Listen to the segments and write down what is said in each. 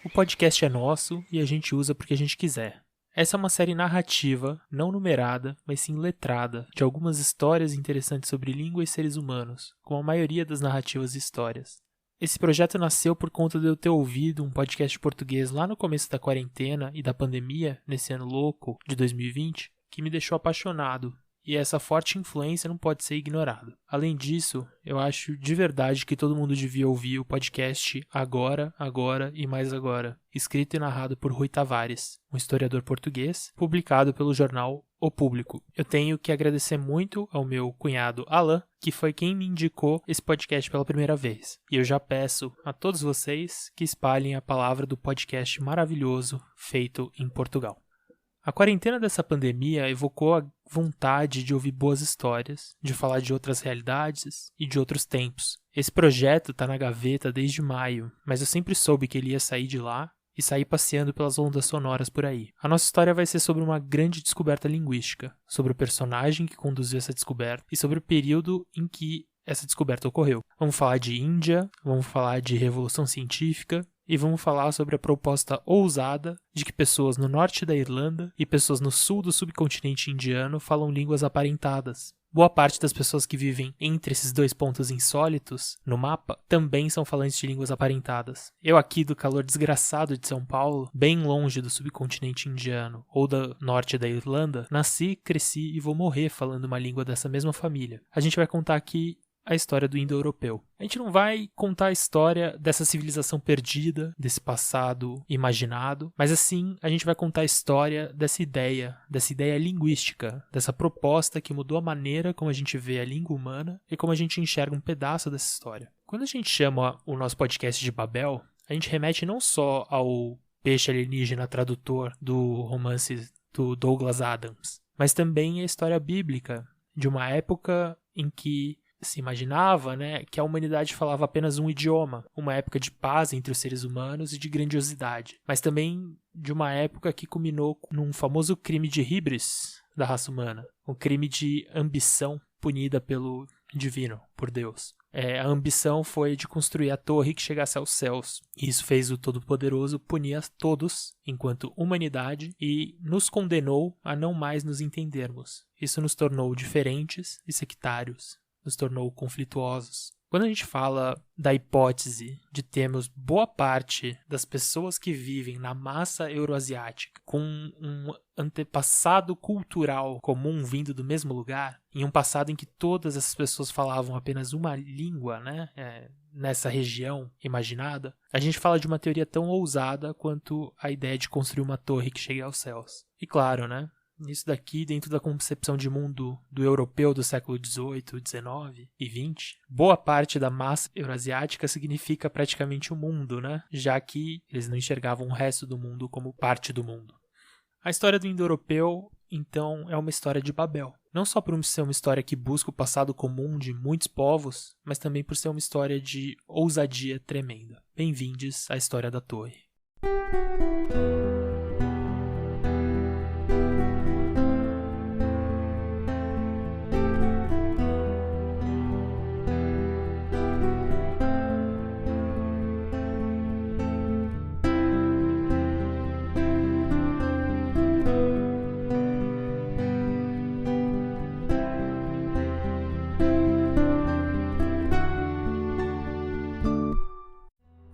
O podcast é nosso e a gente usa porque a gente quiser. Essa é uma série narrativa, não numerada, mas sim letrada, de algumas histórias interessantes sobre língua e seres humanos, como a maioria das narrativas e histórias. Esse projeto nasceu por conta de eu ter ouvido um podcast português lá no começo da quarentena e da pandemia, nesse ano louco de 2020, que me deixou apaixonado. E essa forte influência não pode ser ignorada. Além disso, eu acho de verdade que todo mundo devia ouvir o podcast Agora, Agora e Mais Agora, escrito e narrado por Rui Tavares, um historiador português, publicado pelo jornal O Público. Eu tenho que agradecer muito ao meu cunhado Alan, que foi quem me indicou esse podcast pela primeira vez. E eu já peço a todos vocês que espalhem a palavra do podcast maravilhoso feito em Portugal. A quarentena dessa pandemia evocou a vontade de ouvir boas histórias, de falar de outras realidades e de outros tempos. Esse projeto está na gaveta desde maio, mas eu sempre soube que ele ia sair de lá e sair passeando pelas ondas sonoras por aí. A nossa história vai ser sobre uma grande descoberta linguística, sobre o personagem que conduziu essa descoberta e sobre o período em que essa descoberta ocorreu. Vamos falar de Índia, vamos falar de Revolução Científica, e vamos falar sobre a proposta ousada de que pessoas no norte da Irlanda e pessoas no sul do subcontinente indiano falam línguas aparentadas. Boa parte das pessoas que vivem entre esses dois pontos insólitos no mapa também são falantes de línguas aparentadas. Eu aqui do calor desgraçado de São Paulo, bem longe do subcontinente indiano ou do norte da Irlanda, nasci, cresci e vou morrer falando uma língua dessa mesma família. A gente vai contar aqui a história do indo-europeu. A gente não vai contar a história dessa civilização perdida, desse passado imaginado, mas assim a gente vai contar a história dessa ideia linguística, dessa proposta que mudou a maneira como a gente vê a língua humana e como a gente enxerga um pedaço dessa história. Quando a gente chama o nosso podcast de Babel, a gente remete não só ao peixe alienígena tradutor do romance do Douglas Adams, mas também à história bíblica de uma época em que se imaginava, que a humanidade falava apenas um idioma, uma época de paz entre os seres humanos e de grandiosidade, mas também de uma época que culminou num famoso crime de híbris da raça humana, um crime de ambição punida pelo divino, por Deus. A ambição foi de construir a torre que chegasse aos céus. Isso fez o Todo-Poderoso punir a todos, enquanto humanidade, e nos condenou a não mais nos entendermos. Isso nos tornou diferentes e sectários. Nos tornou conflituosos. Quando a gente fala da hipótese de termos boa parte das pessoas que vivem na massa euroasiática com um antepassado cultural comum vindo do mesmo lugar, em um passado em que todas essas pessoas falavam apenas uma língua, nessa região imaginada, a gente fala de uma teoria tão ousada quanto a ideia de construir uma torre que chegue aos céus. E claro, isso daqui, dentro da concepção de mundo do europeu do século XVIII, XIX e XX, boa parte da massa euroasiática significa praticamente o mundo, já que eles não enxergavam o resto do mundo como parte do mundo. A história do indo-europeu, então, é uma história de Babel. Não só por ser uma história que busca o passado comum de muitos povos, mas também por ser uma história de ousadia tremenda. Bem-vindos à História da Torre.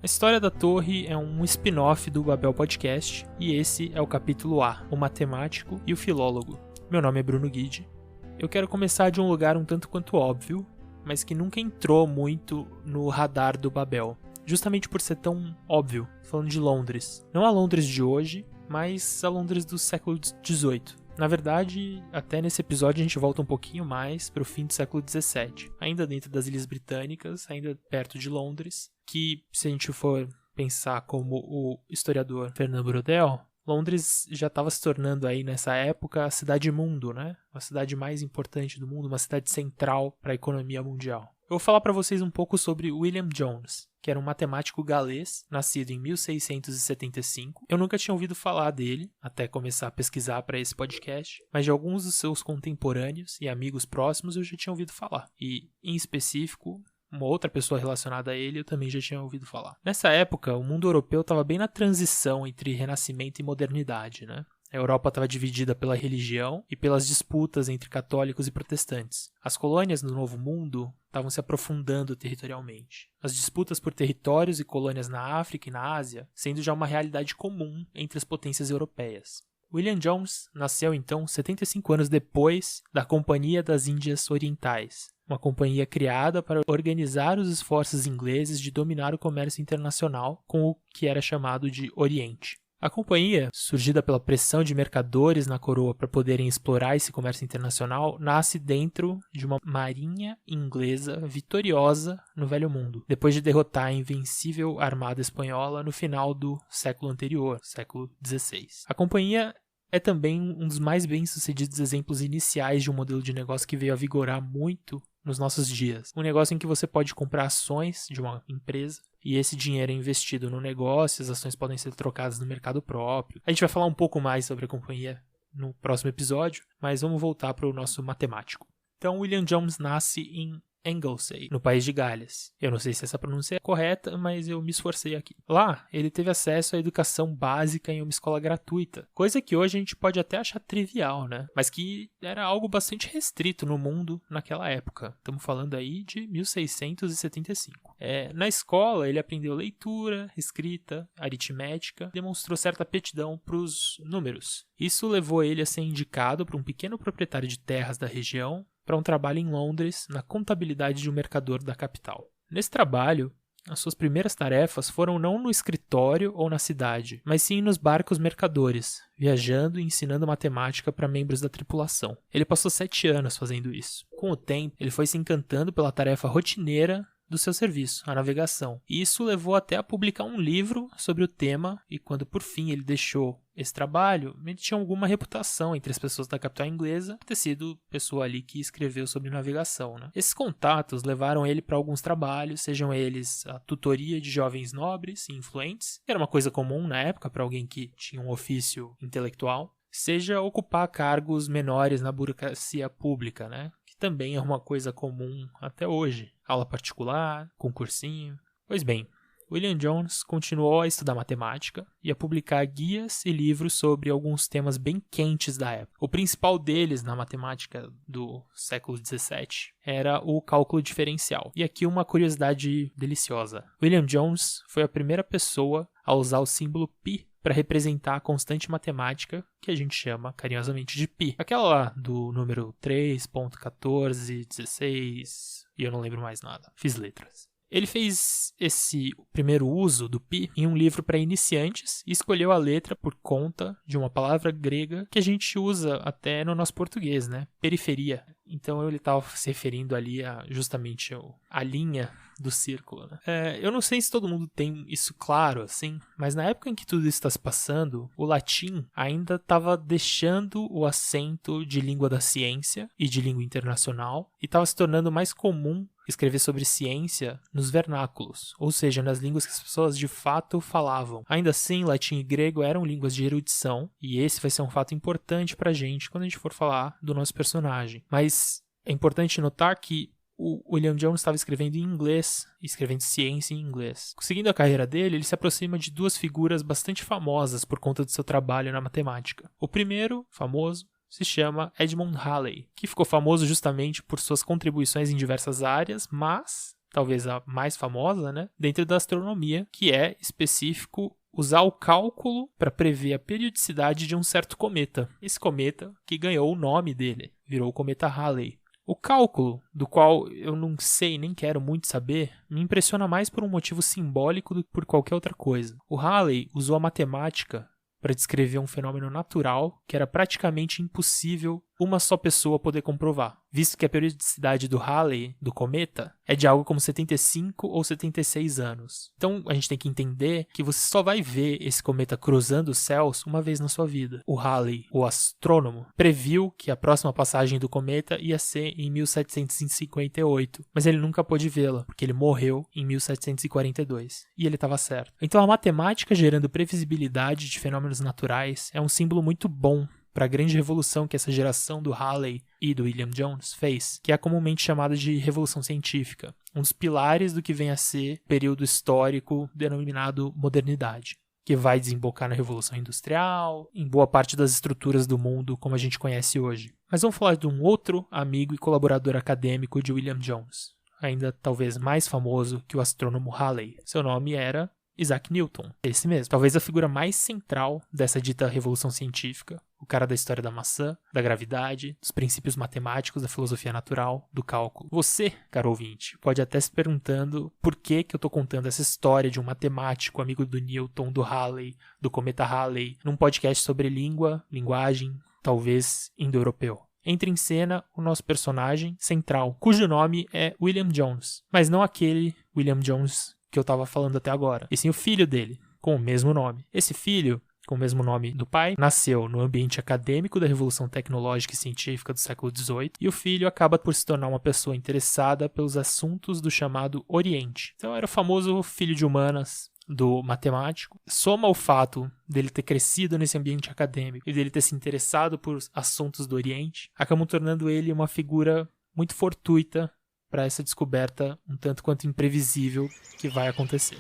A História da Torre é um spin-off do Babel Podcast e esse é o capítulo A, o matemático e o filólogo. Meu nome é Bruno Guide. Eu quero começar de um lugar um tanto quanto óbvio, mas que nunca entrou muito no radar do Babel, justamente por ser tão óbvio, falando de Londres. Não a Londres de hoje, mas a Londres do século XVIII. Na verdade, até nesse episódio a gente volta um pouquinho mais para o fim do século XVII, ainda dentro das Ilhas Britânicas, ainda perto de Londres, que se a gente for pensar como o historiador Fernand Braudel, Londres já estava se tornando aí nessa época a cidade-mundo, a cidade mais importante do mundo, uma cidade central para a economia mundial. Eu vou falar para vocês um pouco sobre William Jones, que era um matemático galês, nascido em 1675. Eu nunca tinha ouvido falar dele, até começar a pesquisar para esse podcast, mas de alguns dos seus contemporâneos e amigos próximos eu já tinha ouvido falar. E, em específico, uma outra pessoa relacionada a ele eu também já tinha ouvido falar. Nessa época, o mundo europeu estava bem na transição entre renascimento e modernidade, né? A Europa estava dividida pela religião e pelas disputas entre católicos e protestantes. As colônias no Novo Mundo estavam se aprofundando territorialmente. As disputas por territórios e colônias na África e na Ásia sendo já uma realidade comum entre as potências europeias. William Jones nasceu então 75 anos depois da Companhia das Índias Orientais, uma companhia criada para organizar os esforços ingleses de dominar o comércio internacional com o que era chamado de Oriente. A companhia, surgida pela pressão de mercadores na coroa para poderem explorar esse comércio internacional, nasce dentro de uma marinha inglesa vitoriosa no Velho Mundo, depois de derrotar a invencível armada espanhola no final do século anterior, século XVI. A companhia é também um dos mais bem-sucedidos exemplos iniciais de um modelo de negócio que veio a vigorar muito nos nossos dias. Um negócio em que você pode comprar ações de uma empresa e esse dinheiro é investido no negócio, as ações podem ser trocadas no mercado próprio. A gente vai falar um pouco mais sobre a companhia no próximo episódio, mas vamos voltar para o nosso matemático. Então, William Jones nasce em Anglesey, no país de Gales. Eu não sei se essa pronúncia é correta, mas eu me esforcei aqui. Lá, ele teve acesso à educação básica em uma escola gratuita, coisa que hoje a gente pode até achar trivial, né? Mas que era algo bastante restrito no mundo naquela época. Estamos falando aí de 1675. Na escola, ele aprendeu leitura, escrita, aritmética, demonstrou certa aptidão para os números. Isso levou ele a ser indicado para um pequeno proprietário de terras da região para um trabalho em Londres, na contabilidade de um mercador da capital. Nesse trabalho, as suas primeiras tarefas foram não no escritório ou na cidade, mas sim nos barcos mercadores, viajando e ensinando matemática para membros da tripulação. Ele passou 7 anos fazendo isso. Com o tempo, ele foi se encantando pela tarefa rotineira do seu serviço, a navegação. E isso levou até a publicar um livro sobre o tema, e quando por fim ele deixou esse trabalho, ele tinha alguma reputação entre as pessoas da capital inglesa por ter sido pessoa ali que escreveu sobre navegação, né? Esses contatos levaram ele para alguns trabalhos, sejam eles a tutoria de jovens nobres e influentes, que era uma coisa comum na época para alguém que tinha um ofício intelectual, seja ocupar cargos menores na burocracia pública, né? Que também é uma coisa comum até hoje. Aula particular, concursinho. Pois bem, William Jones continuou a estudar matemática e a publicar guias e livros sobre alguns temas bem quentes da época. O principal deles na matemática do século XVII era o cálculo diferencial. E aqui uma curiosidade deliciosa. William Jones foi a primeira pessoa a usar o símbolo π para representar a constante matemática que a gente chama carinhosamente de π. Aquela lá do número 3.1416 e eu não lembro mais nada. Fiz letras. Ele fez esse primeiro uso do π em um livro para iniciantes e escolheu a letra por conta de uma palavra grega que a gente usa até no nosso português, né? Periferia. Então ele estava se referindo ali justamente a linha do círculo, né? Eu não sei se todo mundo tem isso claro, assim, mas na época em que tudo isso está se passando, o latim ainda estava deixando o assento de língua da ciência e de língua internacional e estava se tornando mais comum escrever sobre ciência nos vernáculos, ou seja, nas línguas que as pessoas de fato falavam. Ainda assim, latim e grego eram línguas de erudição, e esse vai ser um fato importante pra gente quando a gente for falar do nosso personagem. Mas é importante notar que o William Jones estava escrevendo em inglês, escrevendo ciência em inglês. Seguindo a carreira dele, ele se aproxima de duas figuras bastante famosas por conta do seu trabalho na matemática. O primeiro, famoso, se chama Edmund Halley, que ficou famoso justamente por suas contribuições em diversas áreas, mas talvez a mais famosa, né, dentro da astronomia, que é específico usar o cálculo para prever a periodicidade de um certo cometa. Esse cometa que ganhou o nome dele, virou o cometa Halley. O cálculo, do qual eu não sei nem quero muito saber, me impressiona mais por um motivo simbólico do que por qualquer outra coisa. O Halley usou a matemática para descrever um fenômeno natural que era praticamente impossível uma só pessoa poder comprovar, visto que a periodicidade do Halley, do cometa, é de algo como 75 ou 76 anos. Então a gente tem que entender que você só vai ver esse cometa cruzando os céus uma vez na sua vida. O Halley, o astrônomo, previu que a próxima passagem do cometa ia ser em 1758, mas ele nunca pôde vê-la, porque ele morreu em 1742, e ele estava certo. Então a matemática gerando previsibilidade de fenômenos naturais é um símbolo muito bom para a grande revolução que essa geração do Halley e do William Jones fez, que é comumente chamada de Revolução Científica, um dos pilares do que vem a ser o período histórico denominado modernidade, que vai desembocar na Revolução Industrial, em boa parte das estruturas do mundo como a gente conhece hoje. Mas vamos falar de um outro amigo e colaborador acadêmico de William Jones, ainda talvez mais famoso que o astrônomo Halley. Seu nome era Isaac Newton, esse mesmo. Talvez a figura mais central dessa dita revolução científica, o cara da história da maçã, da gravidade, dos princípios matemáticos, da filosofia natural, do cálculo. Você, caro ouvinte, pode até se perguntando por que eu estou contando essa história de um matemático, amigo do Newton, do Halley, do cometa Halley, num podcast sobre língua, linguagem, talvez indo-europeu. Entra em cena o nosso personagem central, cujo nome é William Jones, mas não aquele William Jones que eu estava falando até agora, e sim o filho dele, com o mesmo nome. Esse filho, com o mesmo nome do pai, nasceu no ambiente acadêmico da Revolução Tecnológica e Científica do século XVIII, e o filho acaba por se tornar uma pessoa interessada pelos assuntos do chamado Oriente. Então era o famoso filho de humanas, do matemático. Soma o fato dele ter crescido nesse ambiente acadêmico e dele ter se interessado por assuntos do Oriente, acabam tornando ele uma figura muito fortuita para essa descoberta um tanto quanto imprevisível que vai acontecer.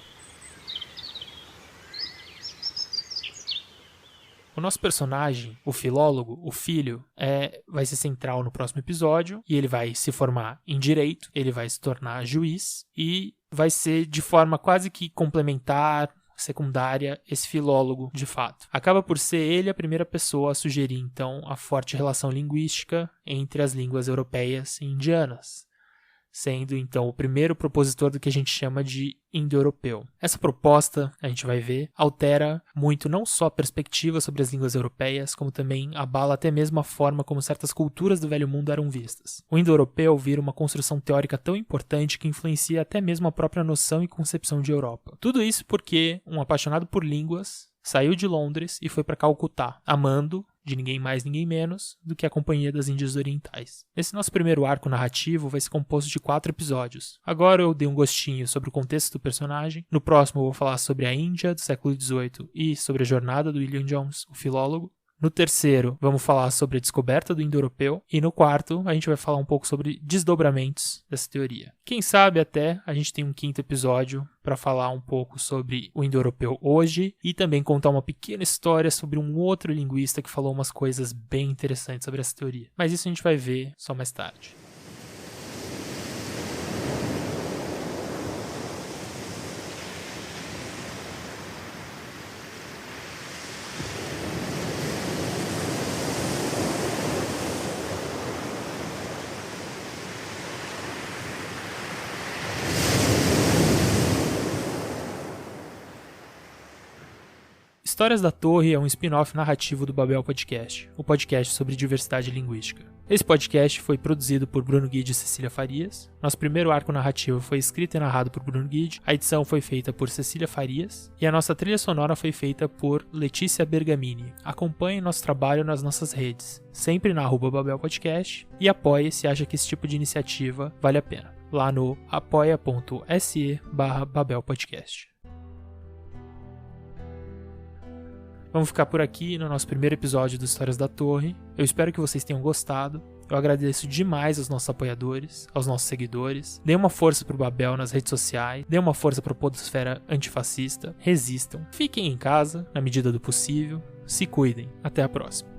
O nosso personagem, o filólogo, o filho, vai ser central no próximo episódio e ele vai se formar em direito, ele vai se tornar juiz e vai ser de forma quase que complementar, secundária, esse filólogo de fato. Acaba por ser ele a primeira pessoa a sugerir então a forte relação linguística entre as línguas europeias e indianas, sendo então o primeiro propositor do que a gente chama de indo-europeu. Essa proposta, a gente vai ver, altera muito não só a perspectiva sobre as línguas europeias, como também abala até mesmo a forma como certas culturas do Velho Mundo eram vistas. O indo-europeu vira uma construção teórica tão importante que influencia até mesmo a própria noção e concepção de Europa. Tudo isso porque um apaixonado por línguas saiu de Londres e foi para Calcutá, amando de ninguém mais, ninguém menos do que a Companhia das Índias Orientais. Esse nosso primeiro arco narrativo vai ser composto de 4 episódios. Agora eu dei um gostinho sobre o contexto do personagem. No próximo eu vou falar sobre a Índia do século XVIII e sobre a jornada do William Jones, o filólogo. No terceiro, vamos falar sobre a descoberta do indo-europeu. E no quarto, a gente vai falar um pouco sobre desdobramentos dessa teoria. Quem sabe até a gente tem um 5º episódio para falar um pouco sobre o indo-europeu hoje e também contar uma pequena história sobre um outro linguista que falou umas coisas bem interessantes sobre essa teoria. Mas isso a gente vai ver só mais tarde. Histórias da Torre é um spin-off narrativo do Babel Podcast, o podcast sobre diversidade linguística. Esse podcast foi produzido por Bruno Guide e Cecília Farias. Nosso primeiro arco narrativo foi escrito e narrado por Bruno Guide, a edição foi feita por Cecília Farias e a nossa trilha sonora foi feita por Letícia Bergamini. Acompanhe nosso trabalho nas nossas redes, sempre na @Babel Podcast, e apoie se acha que esse tipo de iniciativa vale a pena, lá no apoia.se/Babel Podcast. Vamos ficar por aqui no nosso primeiro episódio do Histórias da Torre. Eu espero que vocês tenham gostado. Eu agradeço demais aos nossos apoiadores, aos nossos seguidores. Dê uma força pro Babel nas redes sociais. Dê uma força pra podosfera antifascista. Resistam. Fiquem em casa, na medida do possível. Se cuidem. Até a próxima.